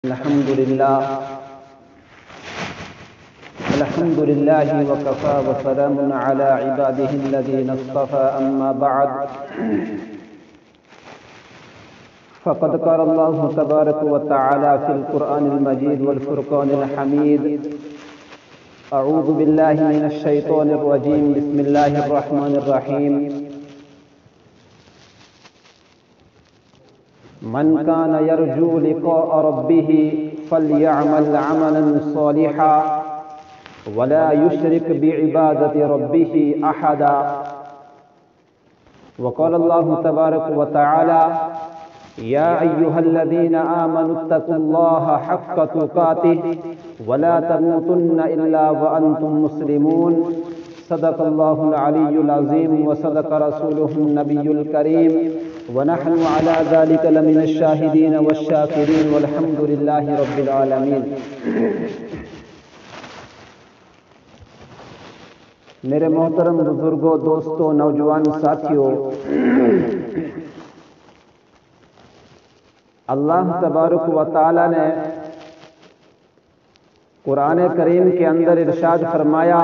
الحمد لله وكفى وسلام على عباده الذين اصطفى أما بعد فقد قال الله تبارك وتعالى في القرآن المجيد والفرقان الحميد أعوذ بالله من الشيطان الرجيم بسم الله الرحمن الرحيم من كان يرجو لقاء ربه فليعمل عملا صالحا ولا يشرك بعبادة ربه أحدا وقال الله تبارك وتعالى يا أيها الذين آمنوا اتقوا الله حق تقاته ولا تموتن إلا وأنتم مسلمون صدق الله العلي العظيم وصدق رسوله النبي الكريم ونحن على ذلك لمن الشاهدين والشاكرين والحمد لله رب العالمين۔ میرے محترم بزرگوں، دوستوں، نوجوان ساتھیوں، اللہ تبارک و تعالی نے قرآن کریم کے اندر ارشاد فرمایا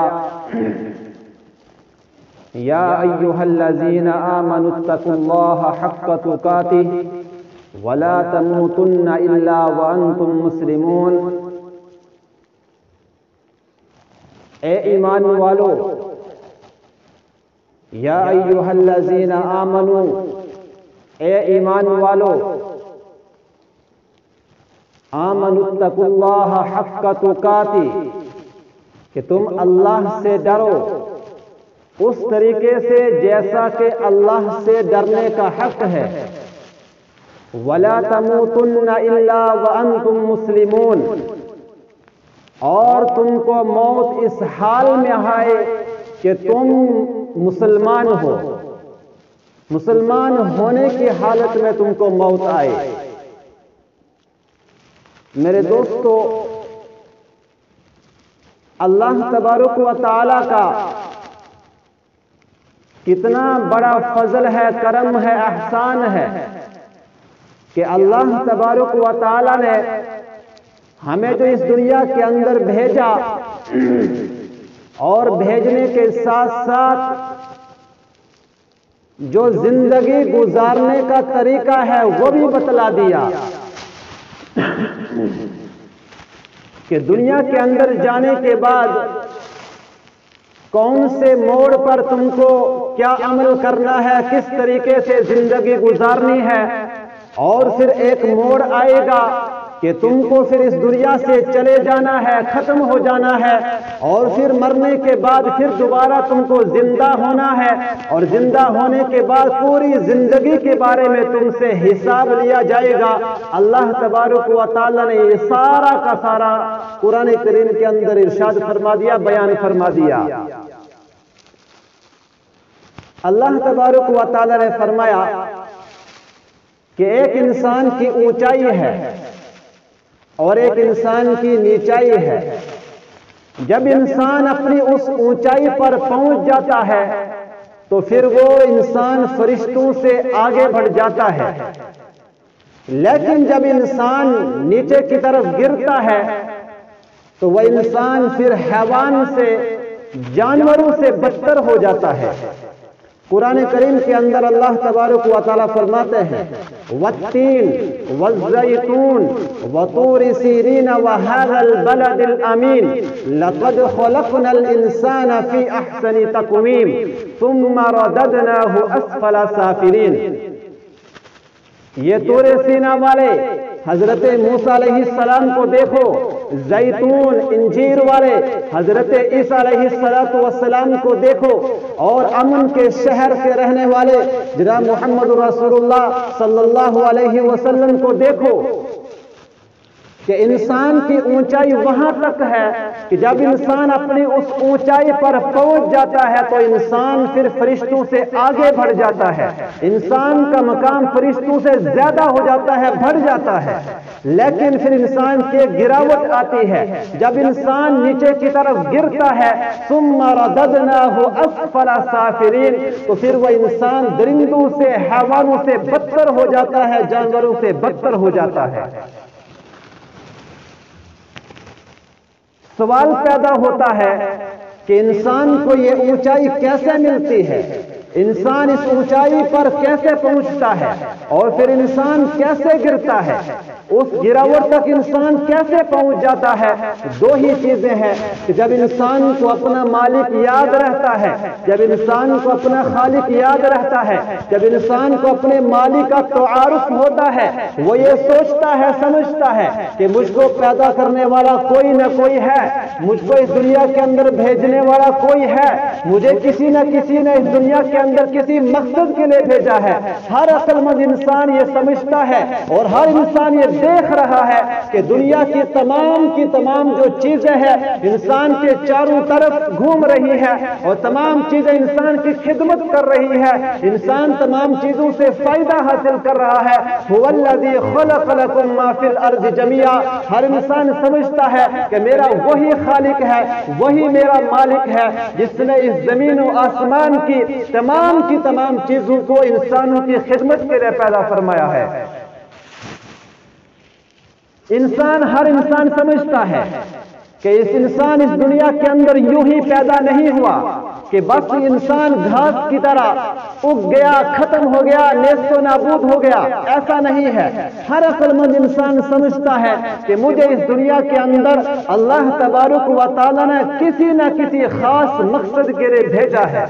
یا ایھا الذین آمنوا اتقوا اللہ حق تقاتہ ولا تموتن الا وانتم مسلمون۔ اے ایمان والو، یا ایھا الذین آمنوا، اے ایمان والو، آمنوا اتقوا اللہ حق تقاتہ، کہ تم اللہ سے ڈرو اس طریقے سے جیسا کہ اللہ سے ڈرنے کا حق ہے۔ وَلَا تَمُوتُنَّ إِلَّا وَأَنْتُمْ مُسْلِمُونَ، اور تم کو موت اس حال میں آئے کہ تم مسلمان ہو، مسلمان ہونے کی حالت میں تم کو موت آئے۔ میرے دوستو، اللہ تبارک و تعالی کا کتنا بڑا فضل ہے، کرم ہے، احسان ہے کہ اللہ تبارک و تعالی نے ہمیں جو اس دنیا کے اندر بھیجا اور بھیجنے کے ساتھ ساتھ جو زندگی گزارنے کا طریقہ ہے وہ بھی بتلا دیا کہ دنیا کے اندر جانے کے بعد کون سے موڑ پر تم کو کیا عمل کرنا ہے، کس طریقے سے زندگی گزارنی ہے، اور پھر ایک موڑ آئے گا کہ تم کو پھر اس دنیا سے چلے جانا ہے، ختم ہو جانا ہے، اور پھر مرنے کے بعد پھر دوبارہ تم کو زندہ ہونا ہے، اور زندہ ہونے کے بعد پوری زندگی کے بارے میں تم سے حساب لیا جائے گا۔ اللہ تبارک و تعالی نے یہ سارا کا سارا قرآن کریم کے اندر ارشاد فرما دیا، بیان فرما دیا۔ اللہ تبارک و تعالی نے فرمایا کہ ایک انسان کی اونچائی ہے اور ایک انسان کی نیچائی ہے۔ جب انسان اپنی اس اونچائی پر پہنچ جاتا ہے تو پھر وہ انسان فرشتوں سے آگے بڑھ جاتا ہے، لیکن جب انسان نیچے کی طرف گرتا ہے تو وہ انسان پھر حیوان سے، جانوروں سے بدتر ہو جاتا ہے۔ قرآن کریم کے اندر اللہ تبارک و تعالیٰ فرماتے ہیں وَالتِّينِ وَالزَّيْتُونِ وَطُورِ سِينِينَ وَهَذَا الْبَلَدِ الْأَمِينِ لَقَدْ خَلَقْنَا الْإِنسَانَ فِي أَحْسَنِ تَقْوِيمٍ ثُمَّ رَدَدْنَاهُ أَسْفَلَ سَافِلِينَ۔ یہ طور سینا والے حضرت موسیٰ علیہ السلام کو دیکھو، زیتون انجیر والے حضرت عیسیٰ علیہ السلام کو دیکھو، اور امن کے شہر کے رہنے والے جناب محمد رسول اللہ صلی اللہ علیہ وسلم کو دیکھو کہ انسان کی اونچائی وہاں تک ہے کہ جب انسان اپنی اس اونچائی پر پہنچ جاتا ہے تو انسان پھر فرشتوں سے آگے بڑھ جاتا ہے، انسان کا مقام فرشتوں سے زیادہ ہو جاتا ہے، بڑھ جاتا ہے۔ لیکن پھر انسان کی گراوٹ آتی ہے، جب انسان نیچے کی طرف گرتا ہے ثم رددناہ اسفل سافلین، تو پھر وہ انسان درندوں سے، حیوانوں سے بدتر ہو جاتا ہے، جانوروں سے بدتر ہو جاتا ہے۔ سوال پیدا ہوتا ہے کہ انسان کو یہ اونچائی کیسے ملتی ہے، انسان اس اونچائی پر کیسے پہنچتا ہے، اور پھر انسان کیسے گرتا ہے، اس گراوٹ تک انسان کیسے پہنچ جاتا ہے۔ دو ہی چیزیں ہیں کہ جب انسان کو اپنا مالک یاد رہتا ہے، جب انسان کو اپنا خالق یاد رہتا ہے، جب انسان کو اپنے مالک کا تعارف ہوتا ہے، وہ یہ سوچتا ہے، سمجھتا ہے کہ مجھ کو پیدا کرنے والا کوئی نہ کوئی ہے، مجھ کو اس دنیا کے اندر بھیجنے والا کوئی ہے، مجھے کسی نہ کسی نے اس دنیا کے اندر کسی مقصد کے لیے بھیجا ہے۔ ہر عقل مند انسان یہ سمجھتا ہے اور ہر انسان یہ دیکھ رہا ہے کہ دنیا کی تمام جو چیزیں ہیں انسان کے چاروں طرف گھوم رہی ہے، اور تمام چیزیں انسان کی خدمت کر رہی ہے، انسان تمام چیزوں سے فائدہ حاصل کر رہا ہے۔ هو الذی خلق لکم ما فی الارض جميعا، ہر انسان سمجھتا ہے کہ میرا وہی خالق ہے، وہی میرا مالک ہے جس نے اس زمین و آسمان کی تمام چیزوں کو انسانوں کی خدمت کے لیے پیدا فرمایا ہے۔ ہر انسان سمجھتا ہے کہ انسان اس دنیا کے اندر یوں ہی پیدا نہیں ہوا کہ بس انسان گھاس کی طرح اگ گیا، ختم ہو گیا، نیست و نابود ہو گیا، ایسا نہیں ہے۔ ہر عقل مند انسان سمجھتا ہے کہ مجھے اس دنیا کے اندر اللہ تبارک و تعالیٰ نے کسی نہ کسی خاص مقصد کے لیے بھیجا ہے۔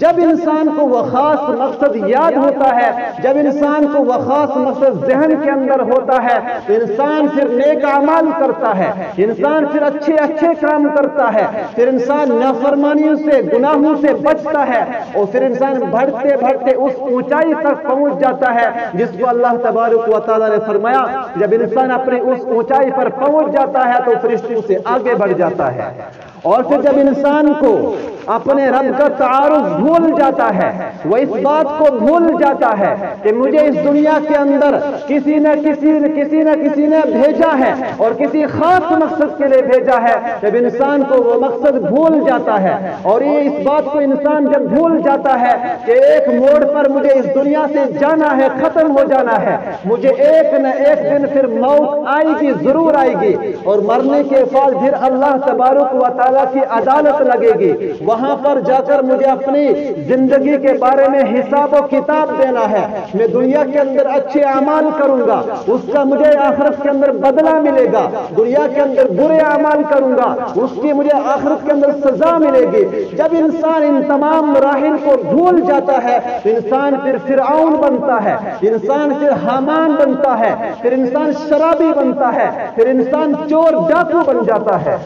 جب انسان کو وہ خاص مقصد یاد ہوتا ہے، جب انسان کو وہ خاص مقصد ذہن کے اندر ہوتا ہے، تو انسان پھر نیک اعمال کرتا ہے، انسان پھر اچھے کام کرتا ہے، پھر انسان نافرمانیوں سے، گناہوں سے بچتا ہے، اور پھر انسان بڑھتے اس اونچائی تک پہنچ جاتا ہے جس کو اللہ تبارک و تعالیٰ نے فرمایا جب انسان اپنی اس اونچائی پر پہنچ جاتا ہے تو فرشتوں سے آگے بڑھ جاتا ہے۔ اور پھر جب انسان کو اپنے رب کا تعارف بھول جاتا ہے، وہ اس بات کو بھول جاتا ہے کہ مجھے اس دنیا کے اندر کسی نہ کسی نے بھیجا ہے اور کسی خاص مقصد کے لیے بھیجا ہے، جب انسان کو وہ مقصد بھول جاتا ہے، اور یہ اس بات کو انسان جب بھول جاتا ہے کہ ایک موڑ پر مجھے اس دنیا سے جانا ہے، ختم ہو جانا ہے، مجھے ایک نہ ایک دن پھر موت آئے گی، ضرور آئے گی، اور مرنے کے بعد پھر اللہ تبارک و تعالیٰ کی عدالت لگے گی، وہاں پر جا کر مجھے اپنی زندگی کے بارے میں حساب و کتاب دینا ہے۔ میں دنیا کے اندر اچھے اعمال کروں گا، اس کا مجھے آخرت کے اندر بدلہ ملے گا، دنیا کے اندر برے اعمال کروں گا، اس کی مجھے آخرت کے اندر سزا ملے گی۔ جب انسان ان تمام مراحل کو بھول جاتا ہے تو انسان پھر فرعون بنتا ہے، انسان پھر حامان بنتا ہے، پھر انسان شرابی بنتا ہے، پھر انسان چور ڈاکو بن جاتا ہے۔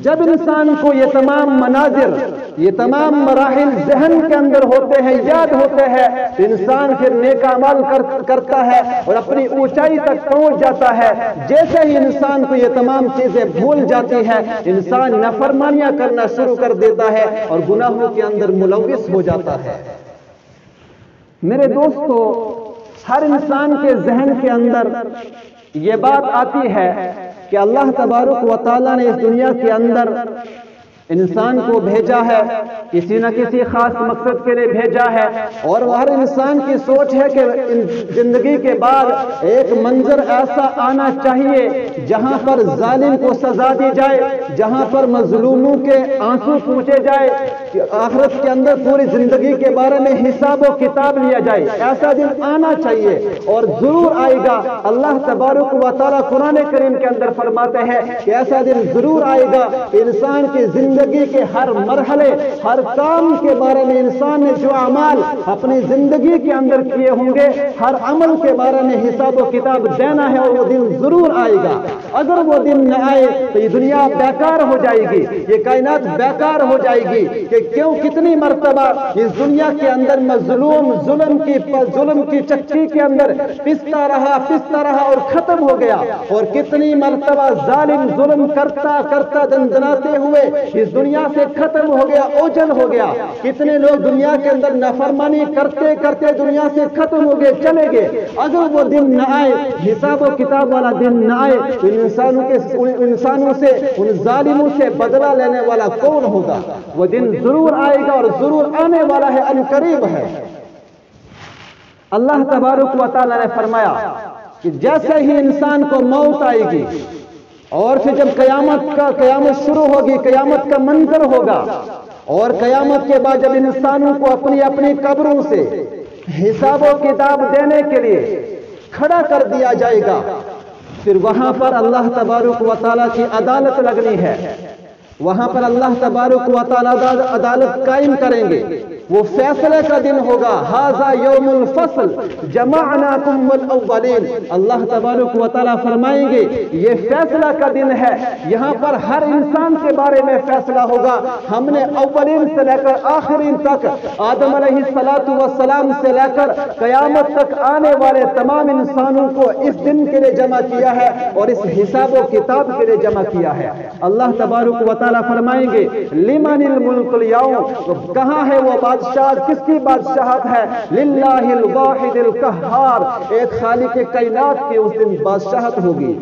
جب انسان کو یہ تمام مناظر، یہ تمام مراحل ذہن کے اندر ہوتے ہیں، یاد ہوتے ہیں، انسان پھر نیک اعمال کرتا ہے اور اپنی اونچائی تک پہنچ جاتا ہے۔ جیسے ہی انسان کو یہ تمام چیزیں بھول جاتی ہے، انسان نافرمانیاں کرنا شروع کر دیتا ہے اور گناہوں کے اندر ملوث ہو جاتا ہے۔ میرے دوستو، ہر انسان کے ذہن کے اندر یہ بات آتی ہے کہ اللہ تبارک و تعالیٰ نے اس دنیا کے اندر انسان کو بھیجا ہے، کسی نہ کسی خاص مقصد کے لیے بھیجا ہے، اور ہر انسان کی سوچ ہے کہ زندگی کے بعد ایک منظر ایسا آنا چاہیے جہاں پر ظالم کو سزا دی جائے، جہاں پر مظلوموں کے آنسو پوچھے جائے، آخرت کے اندر پوری زندگی کے بارے میں حساب و کتاب لیا جائے۔ ایسا دن آنا چاہیے اور ضرور آئے گا۔ اللہ تبارک و تعالیٰ قرآن کریم کے اندر فرماتے ہیں کہ ایسا دن ضرور آئے گا کہ انسان کی زندگی کے ہر مرحلے، ہر کام کے بارے میں انسان نے جو اعمال اپنی زندگی کے اندر کیے ہوں گے، ہر عمل کے بارے میں حساب و کتاب دینا ہے، اور وہ دن ضرور آئے گا۔ اگر وہ دن نہ آئے تو یہ دنیا بیکار ہو جائے گی، یہ کائنات بیکار ہو جائے گی کہ کیوں کتنی مرتبہ اس دنیا کے اندر مظلوم ظلم کی چکی کے اندر پستا رہا اور ختم ہو گیا، اور کتنی مرتبہ ظالم ظلم کرتا دندناتے ہوئے اس دنیا سے ختم ہو گیا، اوجل ہو گیا۔ کتنے لوگ دنیا کے اندر نافرمانی کرتے دنیا سے ختم ہو گئے، چلے گئے۔ اگر وہ دن نہ آئے، حساب و کتاب والا دن نہ آئے، تو انسانوں سے، ان ظالموں سے بدلہ لینے والا کون ہوگا؟ وہ دن ضرور آئے گا اور ضرور آنے والا ہے، ان قریب ہے۔ اللہ تبارک و تعالیٰ نے فرمایا کہ جیسے ہی انسان کو موت آئے گی، اور پھر جب قیامت شروع ہوگی، قیامت کا منظر ہوگا، اور قیامت کے بعد جب انسانوں کو اپنی اپنی قبروں سے حساب و کتاب دینے کے لیے کھڑا کر دیا جائے گا، پھر وہاں پر اللہ تبارک و تعالیٰ کی عدالت لگنی ہے، وہاں پر اللہ تبارک و تعالیٰ عدالت قائم کریں گے، وہ فیصلے کا دن ہوگا۔ ھذا یوم الفصل جمعناکم والاولین، اللہ تبارک و تعالیٰ فرمائیں گے یہ فیصلہ کا دن ہے، یہاں پر ہر انسان کے بارے میں فیصلہ ہوگا۔ ہم نے اولین سے لے کر آخرین تک، آدم علیہ السلام سے لے کر قیامت تک آنے والے تمام انسانوں کو اس دن کے لیے جمع کیا ہے اور اس حساب و کتاب کے لیے جمع کیا ہے۔ اللہ تبارک و تعالیٰ فرمائیں گے لمن الملک اليوم، کہاں ہے وہ بادشاہ، کس کی بادشاہت ہے؟ للہ الواحد القہار، ایک خالق کائنات کی اس دن بادشاہت ہوگی۔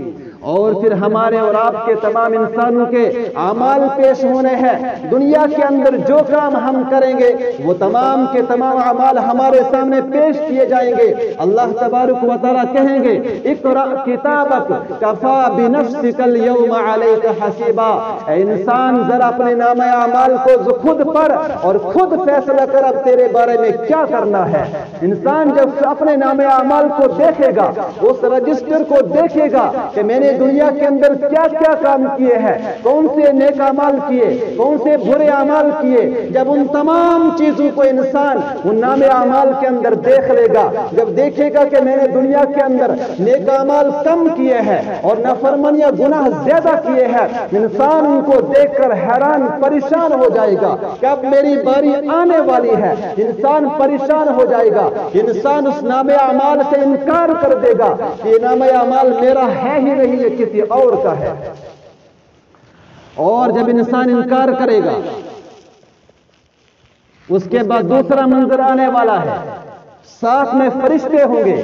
اور پھر ہمارے اور آپ کے تمام انسانوں کے اعمال پیش ہونے ہیں۔ دنیا کے اندر جو کام ہم کریں گے وہ تمام کے تمام اعمال ہمارے سامنے پیش کیے جائیں گے۔ اللہ تبارک و تعالیٰ کہیں گے اقرأ کتابک کفا بنفسک اليوم علیک حسیبا، اے انسان ذرا اپنے نام اعمال کو خود پڑھ اور خود فیصلہ کر اب تیرے بارے میں کیا کرنا ہے۔ انسان جب اپنے نام اعمال کو دیکھے گا، اس رجسٹر کو دیکھے گا کہ میں نے دنیا کے اندر کیا کیا کام کیے ہیں، کون سے نیک اعمال کیے، کون سے برے اعمال کیے، جب ان تمام چیزوں کو انسان ان نام اعمال کے اندر دیکھ لے گا، جب دیکھے گا کہ میں نے دنیا کے اندر نیک اعمال کم کیے ہیں اور نافرمانی یا گناہ زیادہ کیے ہیں، انسان ان کو دیکھ کر حیران پریشان ہو جائے گا کہ اب میری باری آنے والی ہے۔ انسان پریشان ہو جائے گا، انسان اس نام اعمال سے انکار کر دے گا کہ یہ نام اعمال میرا ہے ہی نہیں، یہ کسی اور کا ہے۔ اور جب انسان انکار کرے گا، اس کے بعد دوسرا منظر آنے والا ہے، ساتھ میں فرشتے ہوں گے۔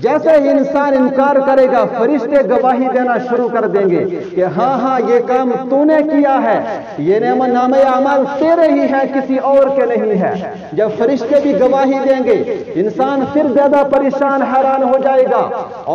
جیسے ہی انسان انکار کرے گا، فرشتے گواہی دینا شروع کر دیں گے کہ ہاں ہاں یہ کام تو نے کیا ہے، یہ نام اعمال تیرے ہی ہے، کسی اور کے نہیں ہے۔ جب فرشتے بھی گواہی دیں گے، انسان پھر زیادہ پریشان حیران ہو جائے گا،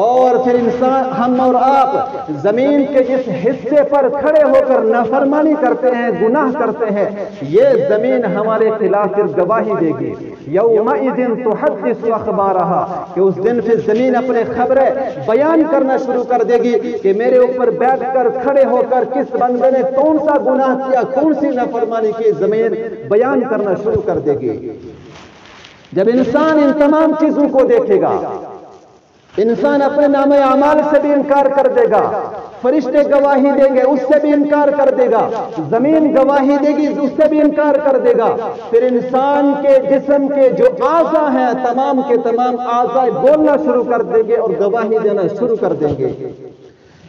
اور پھر انسان ہم اور آپ زمین کے جس حصے پر کھڑے ہو کر نافرمانی کرتے ہیں، گناہ کرتے ہیں، یہ زمین ہمارے خلاف پھر گواہی دے گی۔ یومئذ تحدث اخبارہا، کہ اس دن پھر زمین اپنے خبریں بیان کرنا شروع کر دے گی کہ میرے اوپر بیٹھ کر کھڑے ہو کر کس بندے نے کون سا گناہ کیا، کون سی نافرمانی کی، زمین بیان کرنا شروع کر دے گی۔ جب انسان ان تمام چیزوں کو دیکھے گا، انسان اپنے نام اعمال سے بھی انکار کر دے گا، فرشتے گواہی دیں گے، اس سے بھی انکار کر دے گا، زمین گواہی دے گی، اس سے بھی انکار کر دے گا۔ پھر انسان کے جسم کے جو اعضاء ہیں، تمام کے تمام اعضاء بولنا شروع کر دیں گے اور گواہی دینا شروع کر دیں گے۔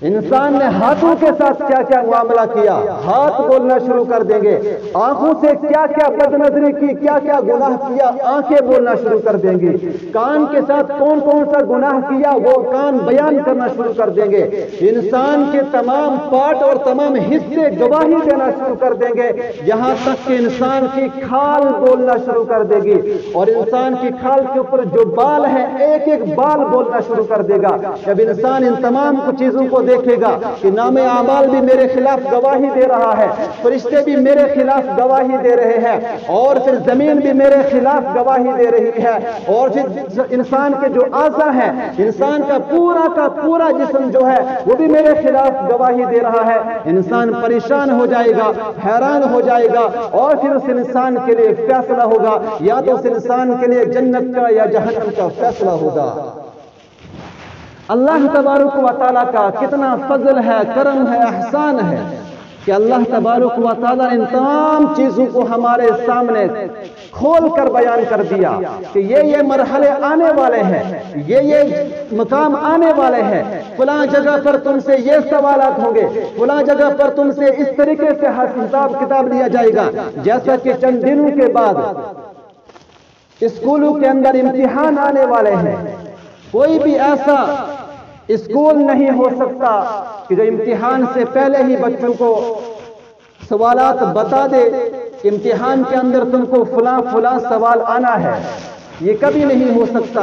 انسان نے ہاتھوں کے ساتھ کیا کیا معاملہ کیا، ہاتھ بولنا شروع کر دیں گے، آنکھوں سے کیا کیا بد نظری کی، کیا کیا گناہ کیا، آنکھیں بولنا شروع کر دیں گے، کان کے ساتھ کون کون سا گناہ کیا وہ کان بیان کرنا شروع کر دیں گے۔ انسان کے تمام پارٹ اور تمام حصے گواہی دینا شروع کر دیں گے، یہاں تک کہ انسان کی کھال بولنا شروع کر دے گی، اور انسان کی کھال کے اوپر جو بال ہے ایک ایک بال بولنا شروع کر دے گا۔ جب انسان ان تمام کچھ چیزوں کو دیکھے گا کہ نام اعمال بھی میرے خلاف گواہی دے رہا ہے، فرشتے بھی میرے خلاف گواہی دے رہے ہیں، اور پھر زمین بھی میرے خلاف گواہی دے رہی ہے، اور پھر انسان کے جو اعضاء ہیں، انسان کا پورا جسم جو ہے وہ بھی میرے خلاف گواہی دے رہا ہے، انسان پریشان ہو جائے گا، حیران ہو جائے گا، اور پھر اس انسان کے لیے فیصلہ ہوگا، یا تو اس انسان کے لیے جنت کا یا جہنم کا فیصلہ ہوگا۔ اللہ تبارک و تعالیٰ کا کتنا فضل ہے، کرم ہے، احسان ہے کہ اللہ تبارک و تعالیٰ نے ان تمام چیزوں کو ہمارے سامنے کھول کر بیان کر دیا کہ یہ مرحلے آنے والے ہیں، یہ مقام آنے والے ہیں، فلاں جگہ پر تم سے یہ سوالات ہوں گے، فلاں جگہ پر تم سے اس طریقے سے حساب کتاب لیا جائے گا۔ جیسا کہ چند دنوں کے بعد اسکولوں کے اندر امتحان آنے والے ہیں، کوئی بھی ایسا اسکول نہیں ہو سکتا کہ جو امتحان سے پہلے ہی بچوں کو سوالات بتا دے کہ امتحان کے اندر تم کو فلاں سوال آنا ہے، یہ کبھی نہیں ہو سکتا.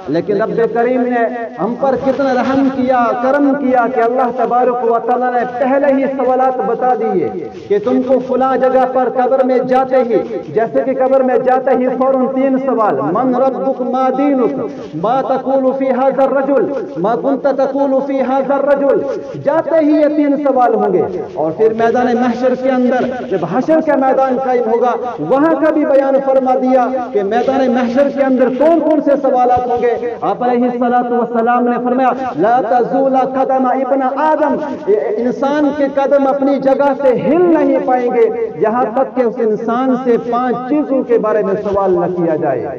لیکن رب کریم نے ہم پر کتنا رحم کیا، کرم کیا کہ اللہ تبارک و تعالیٰ نے پہلے ہی سوالات بتا دیے کہ تم کو فلاں جگہ پر قبر میں جاتے ہی، جیسے کہ قبر میں جاتے ہی فوراً 3 سوال: من ربک، ما دینک، ما تقول فی ھذا الرجل، ما کنت تقول فی ھذا الرجل. جاتے ہی یہ 3 سوال ہوں گے. اور پھر میدان محشر کے اندر جب حشر کا میدان قائم ہوگا وہاں کا بھی بیان فرما دیا کہ میدان محشر کے اندر کون کون سے سوالات ہوں گے. آپ علیہ الصلوۃ والسلام نے فرمایا لا تزول قدم ابن آدم، انسان کے قدم اپنی جگہ سے ہل نہیں پائیں گے یہاں تک کہ اس انسان سے 5 چیزوں کے بارے میں سوال نہ کیا جائے.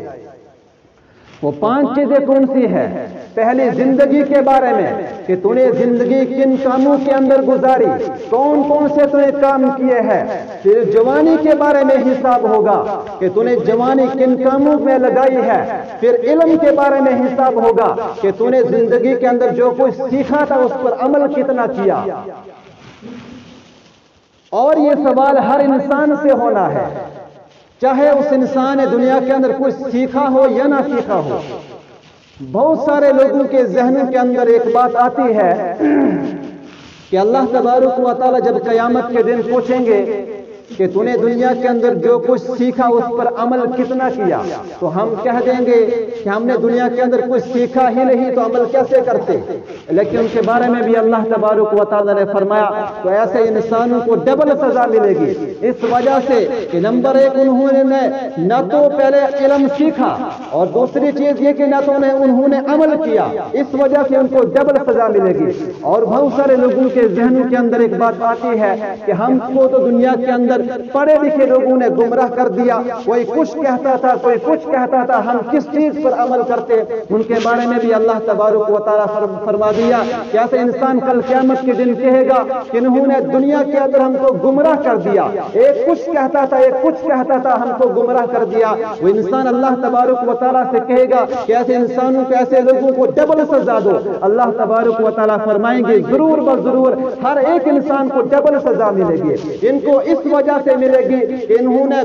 وہ 5 چیزیں کون سی ہے؟ پہلی زندگی کے بارے میں کہ تو نے زندگی کن کاموں کے اندر گزاری، کون کون سے تو نے کام کیے ہیں. پھر جوانی کے بارے میں حساب ہوگا کہ تو نے جوانی کن کاموں میں لگائی ہے. پھر علم کے بارے میں حساب ہوگا کہ تو نے زندگی کے اندر جو کچھ سیکھا تھا اس پر عمل کتنا کیا. اور یہ سوال ہر انسان سے ہونا ہے، چاہے اس انسان نے دنیا کے اندر کچھ سیکھا ہو یا نہ سیکھا ہو. بہت سارے لوگوں کے ذہنوں کے اندر ایک بات آتی ہے کہ اللہ تبارک و تعالیٰ جب قیامت کے دن پوچھیں گے کہ تو نے دنیا کے اندر جو کچھ سیکھا اس پر عمل کتنا کیا، تو ہم کہہ دیں گے کہ ہم نے دنیا کے اندر کچھ سیکھا ہی نہیں تو عمل کیسے کرتے. لیکن ان کے بارے میں بھی اللہ تبارک و تعالیٰ نے فرمایا تو ایسے انسانوں کو ڈبل سزا ملے گی، اس وجہ سے کہ نمبر 1 انہوں نے نہ تو پہلے علم سیکھا اور دوسری چیز یہ کہ نہ تو انہوں نے عمل کیا، اس وجہ سے ان کو ڈبل سزا ملے گی. اور بہت سارے لوگوں کے ذہنوں کے اندر ایک بات آتی ہے کہ ہم کو تو دنیا کے اندر پڑھے لکھے لوگوں نے گمراہ کر دیا، کوئی کچھ کہتا تھا کوئی کچھ کہتا تھا، ہم کس چیز پر عمل کرتے. ان کے بارے میں بھی اللہ تبارک و تعالیٰ فرما دیا کہ ایسے انسان کل قیامت کے دن کہے گا کہ انہوں نے دنیا کے اندر ہم کو گمراہ کر دیا، ایک کچھ کہتا تھا ایک کچھ کہتا تھا، ہم کو گمراہ کر دیا. وہ انسان اللہ تبارک و تعالیٰ سے کہے گا کہ ایسے انسانوں کو، ایسے لوگوں کو ڈبل سزا دو. اللہ تبارک و تعالیٰ فرمائیں گے ضرور بضرور ہر ایک انسان کو ڈبل سزا ملے گی. ان کو اس وجہ سے ملے گی کہ انہوں نے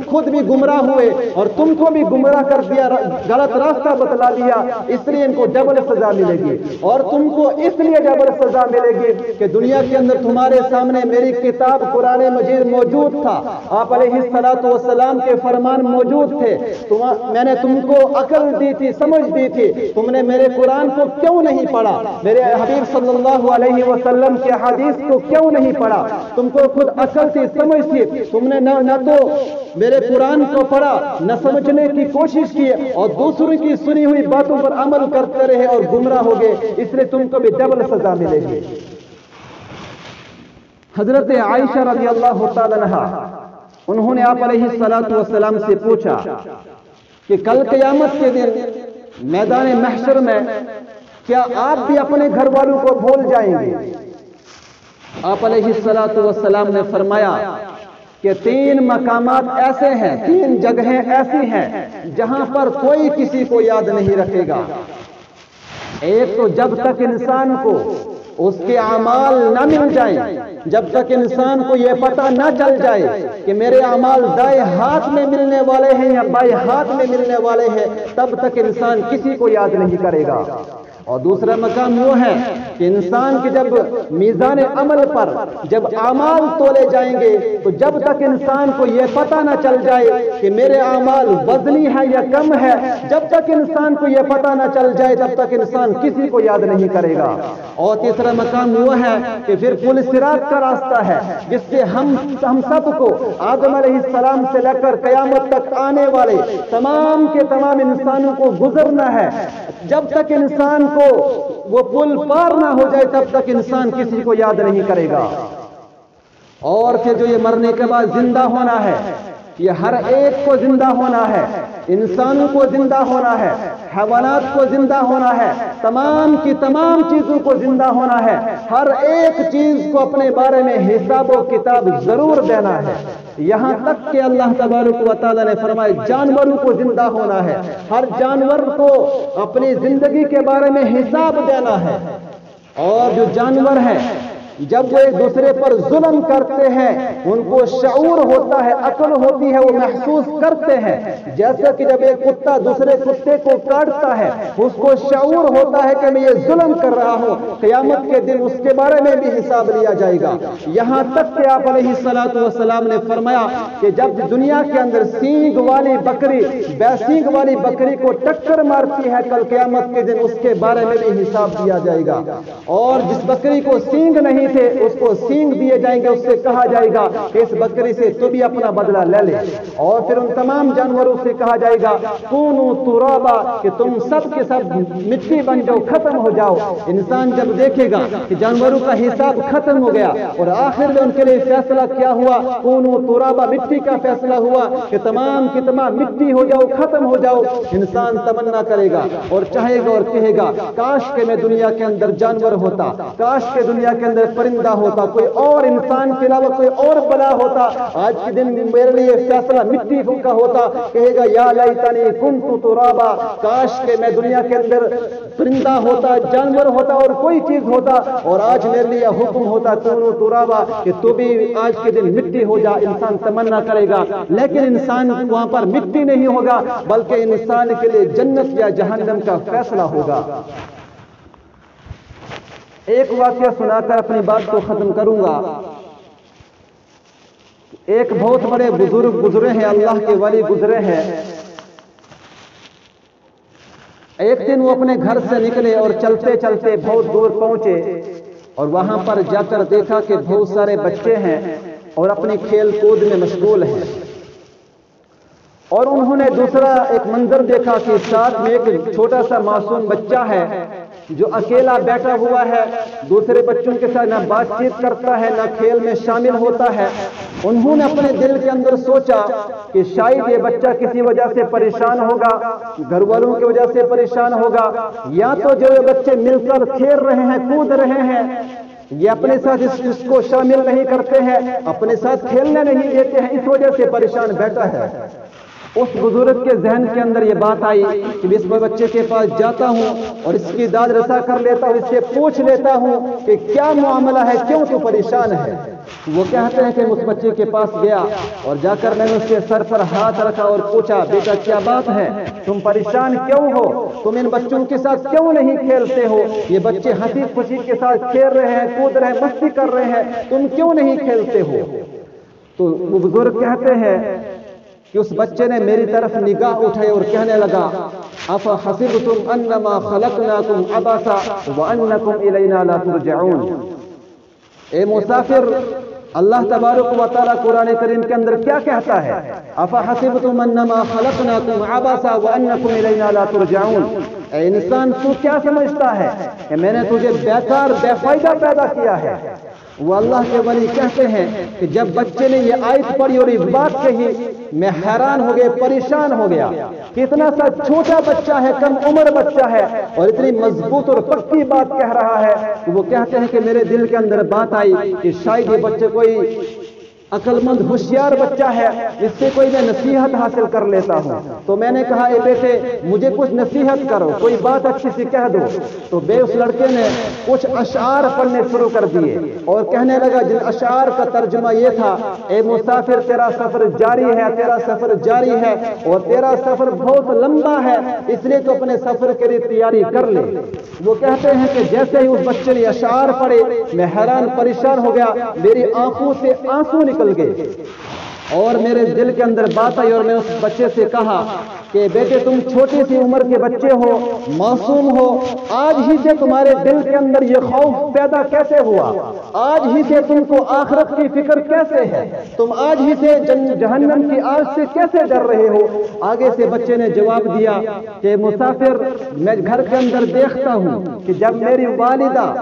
خود بھی گمراہ ہوئے اور تم کو بھی گمراہ کر دیا، غلط راستہ بتلا دیا، اس لیے ان کو ڈبل سزا ملے گی. اور تم کو اس لیے ڈبل سزا ملے گی کہ دنیا کے اندر تمہارے سامنے میری کتاب قرآن مجید موجود تھا، آپ علیہ الصلوۃ والسلام کے فرمان موجود تھے، میں نے تم کو عقل دی تھی، سمجھ دی تھی، تم نے میرے قرآن کو کیوں نہیں پڑھا، میرے حبیب صلی اللہ علیہ وسلم کے حدیث کو کیوں نہیں پڑھا. تم کو خود عقل تھی، سمجھ تھی، تم نے نہ تو میرے قرآن کو پڑھا نہ سمجھنے کی کوشش کی اور دوسروں کی سنی ہوئی باتوں پر عمل کرتے رہے اور گمراہ ہو گئے، اس لیے تم کو بھی ڈبل سزا ملے گی. حضرت عائشہ رضی اللہ تعالی عنہا انہوں نے آپ علیہ الصلوۃ والسلام سے پوچھا کہ کل قیامت کے دن میدان محشر میں کیا آپ بھی اپنے گھر والوں کو بھول جائیں گے؟ آپ علیہ الصلوۃ والسلام نے فرمایا کہ 3 مقامات ایسے ہیں، 3 جگہیں ایسی ہیں جہاں پر کوئی کسی کو یاد نہیں رکھے گا. ایک تو جب تک انسان کو اس کے اعمال نہ مل جائیں، جب تک انسان کو یہ پتہ نہ چل جائے کہ میرے اعمال دائیں ہاتھ میں ملنے والے ہیں یا بائیں ہاتھ میں ملنے والے ہیں، تب تک انسان کسی کو یاد نہیں کرے گا. اور دوسرا مقام وہ ہے کہ انسان کے جب میزان عمل پر جب اعمال تولے جائیں گے تو جب تک انسان کو یہ پتہ نہ چل جائے کہ میرے اعمال وزنی ہے یا کم ہے، جب تک انسان کو یہ پتہ نہ چل جائے تب تک انسان کسی کو یاد نہیں کرے گا. اور تیسرا مقام وہ ہے کہ پھر پل صراط کا راستہ ہے جس سے ہم سب کو آدم علیہ السلام سے لے کر قیامت تک آنے والے تمام کے تمام انسانوں کو گزرنا ہے. جب تک انسان کو وہ پل پار نہ ہو جائے تب تک انسان کسی کو یاد نہیں کرے گا. اور پھر جو یہ مرنے کے بعد زندہ ہونا ہے، یہ ہر ایک کو زندہ ہونا ہے، انسانوں کو زندہ ہونا ہے، حیوانات کو زندہ ہونا ہے، تمام کی تمام چیزوں کو زندہ ہونا ہے. ہر ایک چیز کو اپنے بارے میں حساب و کتاب ضرور دینا ہے. یہاں تک کہ اللہ تبارک و تعالیٰ نے فرمایا جانوروں کو زندہ ہونا ہے، ہر جانور کو اپنی زندگی کے بارے میں حساب دینا ہے. اور جو جانور ہے جب وہ ایک دوسرے پر ظلم کرتے ہیں ان کو شعور ہوتا ہے، عقل ہوتی ہے، وہ محسوس کرتے ہیں، جیسا کہ جب ایک کتا دوسرے کتے کو کاٹتا ہے اس کو شعور ہوتا ہے کہ میں یہ ظلم کر رہا ہوں، قیامت کے دن اس کے بارے میں بھی حساب لیا جائے گا۔ یہاں تک کہ آپ علیہ الصلوۃ والسلام نے فرمایا کہ جب دنیا کے اندر سینگ والی بکری بے سینگ والی بکری کو ٹکر مارتی ہے کل قیامت کے دن اس کے بارے میں بھی حساب دیا جائے گا، اور جس بکری کو سینگ نہیں تھے اس کو سینگ دیے جائیں گے، اس سے کہا جائے گا کہ اس بکری سے تو بھی اپنا بدلہ لے لے، اور پھر ان تمام جانوروں سے کہا جائے گا کونوا ترابا کہ تم سب کے سب مٹی بن جاؤ، ختم ہو جاؤ۔ انسان جب دیکھے گا کہ جانوروں کا حساب ختم ہو گیا اور آخر میں ان کے لیے فیصلہ کیا ہوا، کونوا ترابا، مٹی کا فیصلہ ہوا کہ تمام کی تمام مٹی ہو جاؤ، ختم ہو جاؤ، انسان تمنا کرے گا اور چاہے گا اور کہے گا کاش کہ میں دنیا کے اندر جانور ہوتا، کاش کہ دنیا کے اندر پرندہ ہوتا، کوئی اور انسان کے علاوہ کوئی اور بلا ہوتا، آج کے دن میرے لیے فیصلہ مٹی کا ہوتا، کہے گا یا لیتنی کنت ترابا، کاش کہ میں دنیا کے اندر پرندہ ہوتا، جانور ہوتا اور کوئی چیز ہوتا، اور آج میرے لیے حکم ہوتا کونوا ترابا کہ تو بھی آج کے دن مٹی ہو جا۔ انسان تمنا کرے گا، لیکن انسان وہاں پر مٹی نہیں ہوگا بلکہ انسان کے لیے جنت یا جہنم کا فیصلہ ہوگا۔ ایک واقعہ سنا کر اپنی بات کو ختم کروں گا۔ ایک بہت بڑے بزرگ گزرے ہیں، اللہ کے ولی گزرے ہیں۔ ایک دن وہ اپنے گھر سے نکلے اور چلتے چلتے بہت دور پہنچے اور وہاں پر جا کر دیکھا کہ بہت سارے بچے ہیں اور اپنی کھیل کود میں مشغول ہیں، اور انہوں نے دوسرا ایک منظر دیکھا کہ ساتھ میں ایک چھوٹا سا معصوم بچہ ہے جو اکیلا بیٹھا ہوا ہے، دوسرے بچوں کے ساتھ نہ بات چیت کرتا ہے، نہ کھیل میں شامل ہوتا ہے۔ انہوں نے اپنے دل کے اندر سوچا کہ شاید یہ بچہ کسی وجہ سے پریشان ہوگا، گھر والوں کی وجہ سے پریشان ہوگا، یا تو جو بچے مل کر کھیل رہے ہیں، کود رہے ہیں، یہ اپنے ساتھ اس کو شامل نہیں کرتے ہیں، اپنے ساتھ کھیلنے نہیں دیتے ہیں، اس وجہ سے پریشان بیٹھا ہے۔ اس بزرگ کے ذہن کے اندر یہ بات آئی کہ اس بچے کے پاس جاتا ہوں اور اس کی داد رسا کر لیتا ہوں، اس سے پوچھ لیتا ہوں کہ کیا معاملہ ہے، کیوں تو پریشان ہے۔ وہ کہتے ہیں کہ اس بچے کے پاس گیا اور جا کر میں نے اس کے سر پر ہاتھ رکھا اور پوچھا بیٹا کیا بات ہے، تم پریشان کیوں ہو، تم ان بچوں کے ساتھ کیوں نہیں کھیلتے ہو، یہ بچے ہنسی خوشی کے ساتھ کھیل رہے ہیں، کود رہے ہیں، مستی کر رہے ہیں، تم کیوں نہیں کھیلتے ہو؟ تو وہ بزرگ کہتے ہیں کہ اس بچے نے میری طرف نگاہ اٹھائی اور کہنے لگا افحسبتم انما خلقناکم عبثا وانکم الینا لا ترجعون۔ اے مسافر، اللہ تبارک و تعالیٰ قرآن کریم کے اندر کیا کہتا ہے؟ افحسبتم انما خلقناکم عبثا وانکم الینا لا ترجعون۔ اے انسان، تو کیا سمجھتا ہے کہ میں نے تجھے بیکار بے فائدہ پیدا کیا ہے؟ وہ اللہ کے ولی کہتے ہیں کہ جب بچے نے یہ آیت پڑھی اور یہ بات کہی میں حیران ہو گیا، پریشان ہو گیا کہ اتنا سا چھوٹا بچہ ہے، کم عمر بچہ ہے اور اتنی مضبوط اور پکی بات کہہ رہا ہے۔ وہ کہتے ہیں کہ میرے دل کے اندر بات آئی کہ شاید یہ بچے کوئی عقل مند ہوشیار بچہ ہے، اس سے کوئی میں نصیحت حاصل کر لیتا ہوں۔ تو میں نے کہا اے بیٹے مجھے کچھ نصیحت کرو، کوئی بات اچھی سی کہہ دو۔ تو اس لڑکے نے کچھ اشعار پڑھنے شروع کر دیے اور کہنے لگا جن اشعار کا ترجمہ یہ تھا اے مسافر تیرا سفر جاری ہے، تیرا سفر جاری ہے اور تیرا سفر بہت لمبا ہے، اس لیے تو اپنے سفر کے لیے تیاری کر لے۔ وہ کہتے ہیں کہ جیسے ہی اس بچے نے اشعار پڑھے میں حیران پریشان ہو گیا، میری آنکھوں سے آنسو نکل گئے اور میرے دل کے اندر بات آئی اور میں اس بچے سے کہا کہ بیٹے تم چھوٹی سی عمر کے بچے ہو، معصوم ہو، آج ہی سے تمہارے دل کے اندر یہ خوف پیدا کیسے ہوا؟ آج ہی سے تم کو آخرت کی فکر کیسے ہے؟ تم آج ہی سے جہنم کی آگ سے کیسے ڈر رہے ہو؟ آگے سے بچے نے جواب دیا کہ مسافر میں گھر کے اندر دیکھتا ہوں کہ جب میری والدہ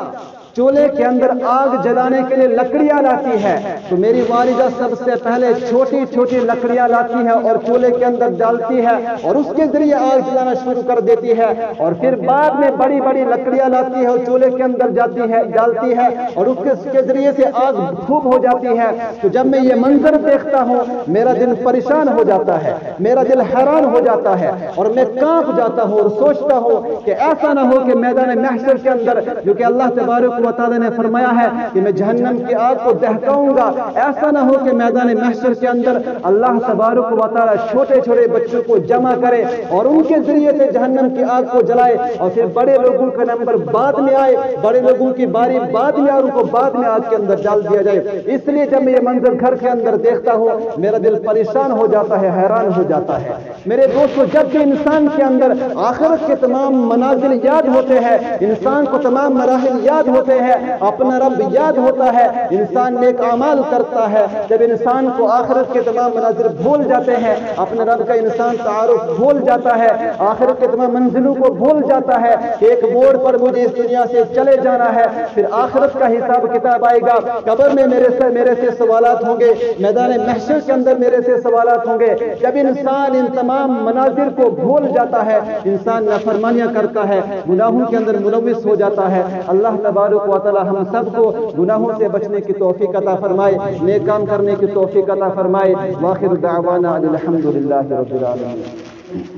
چولہے کے اندر آگ جلانے کے لیے لکڑیاں لاتی ہے تو میری والدہ سب سے پہلے چھوٹی چھوٹی لکڑیاں لاتی ہے اور چولہے کے اندر ڈالتی ہے اور اس کے ذریعے آگ جلانا شروع کر دیتی ہے، اور پھر بعد میں بڑی بڑی لکڑیاں لاتی ہے اور چولہے کے اندر ڈالتی ہے اور اس کے ذریعے سے آگ خوب ہو جاتی ہے۔ تو جب میں یہ منظر دیکھتا ہوں میرا دل پریشان ہو جاتا ہے، میرا دل حیران ہو جاتا ہے اور میں کانپ جاتا ہوں اور سوچتا ہوں کہ ایسا نہ ہو کہ میدان محشر کے اندر جو کہ اللہ تبارک و تعالی نے فرمایا ہے کہ میں جہنم کی آگ کو دہکاؤں گا. ایسا نہ ہو کہ میدان محشر کے اندر اللہ تبارک و تعالی چھوٹے چھوٹے بچوں کو جمع کرے اور ان کے ذریعے سے جہنم کی آگ کو جلائے, اور پھر بڑے لوگوں کا نمبر بعد میں آئے, بڑے لوگوں کی باری بعد میں, اور ان کو بعد میں آگ کے اندر ڈال دیا جائے. اس لیے جب میں یہ منظر گھر کے اندر دیکھتا ہوں میرا دل پریشان ہو جاتا ہے, حیران ہو جاتا ہے. میرے دوستو, جب کہ انسان کے اندر آخرت کے تمام منازل یاد ہوتے ہیں, انسان کو تمام مراحل یاد ہوتے ہیں, اپنا رب یاد ہوتا ہے, انسان نیک اعمال کرتا ہے. جب انسان کو آخرت کے تمام مناظر بھول جاتے ہیں, اپنے رب کا انسان تعارف بھول جاتا ہے, آخرت کے تمام منزلوں کو بھول جاتا ہے کہ ایک موڑ پر مجھے اس دنیا سے چلے جانا ہے, پھر آخرت کا حساب کتاب آئے گا, قبر میں میرے سے سوالات ہوں گے, میدان محشر کے اندر میرے سے سوالات ہوں گے. جب انسان ان تمام مناظر کو بھول جاتا ہے, انسان نافرمانیاں کرتا ہے, گناہوں کے اندر ملوث ہو جاتا ہے. اللہ تبارک و تعالی ہم سب کو گناہوں سے بچنے کی توفیق عطا فرمائے, نیک کام کرنے کی توفیق عطا فرمائے. واخر دعوانا الحمدللہ رب العالمین.